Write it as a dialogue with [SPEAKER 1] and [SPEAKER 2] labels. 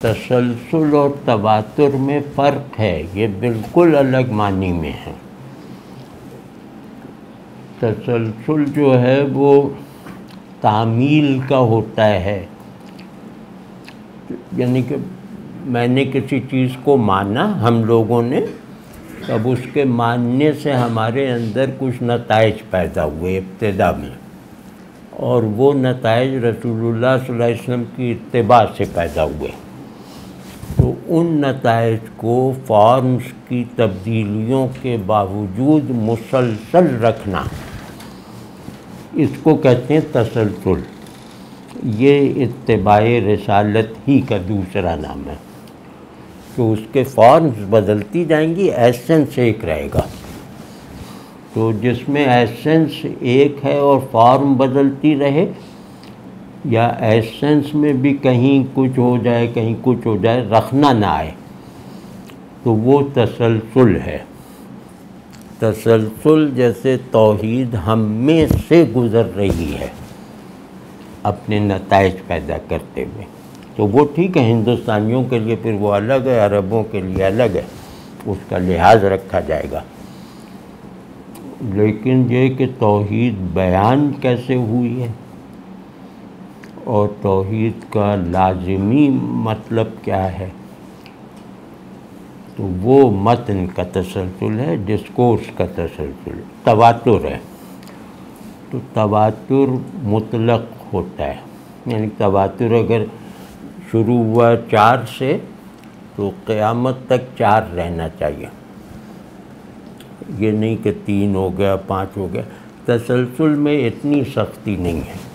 [SPEAKER 1] تسلسل اور تواتر میں فرق ہے، یہ بالکل الگ معنی میں ہے۔ تسلسل جو ہے وہ تعمیل کا ہوتا ہے، یعنی کہ میں نے کسی چیز کو مانا، ہم لوگوں نے، تب اس کے ماننے سے ہمارے اندر کچھ نتائج پیدا ہوئے ابتدا میں، اور وہ نتائج رسول اللہ صلی اللہ علیہ وسلم کی اتباع سے پیدا ہوئے۔ تو ان نتائج کو فارمز کی تبدیلیوں کے باوجود مسلسل رکھنا، اس کو کہتے ہیں تسلسل۔ یہ اتباع رسالت ہی کا دوسرا نام ہے، تو اس کے فارمز بدلتی جائیں گی، ایسنس ایک رہے گا۔ تو جس میں ایسنس ایک ہے اور فارم بدلتی رہے، یا ایسنس میں بھی کہیں کچھ ہو جائے کہیں کچھ ہو جائے، رکھنا نہ آئے، تو وہ تسلسل ہے۔ تسلسل جیسے توحید ہم میں سے گزر رہی ہے اپنے نتائج پیدا کرتے ہوئے، تو وہ ٹھیک ہے، ہندوستانیوں کے لیے پھر وہ الگ ہے، عربوں کے لیے الگ ہے، اس کا لحاظ رکھا جائے گا۔ لیکن یہ کہ توحید بیان کیسے ہوئی ہے اور توحید کا لازمی مطلب کیا ہے، تو وہ متن کا تسلسل ہے، ڈسکورس کا تسلسل تواتر ہے۔ تو تواتر مطلق ہوتا ہے، یعنی تواتر اگر شروع ہوا 4 سے تو قیامت تک 4 رہنا چاہیے، یہ نہیں کہ 3 ہو گیا 5 ہو گیا۔ تسلسل میں اتنی سختی نہیں ہے۔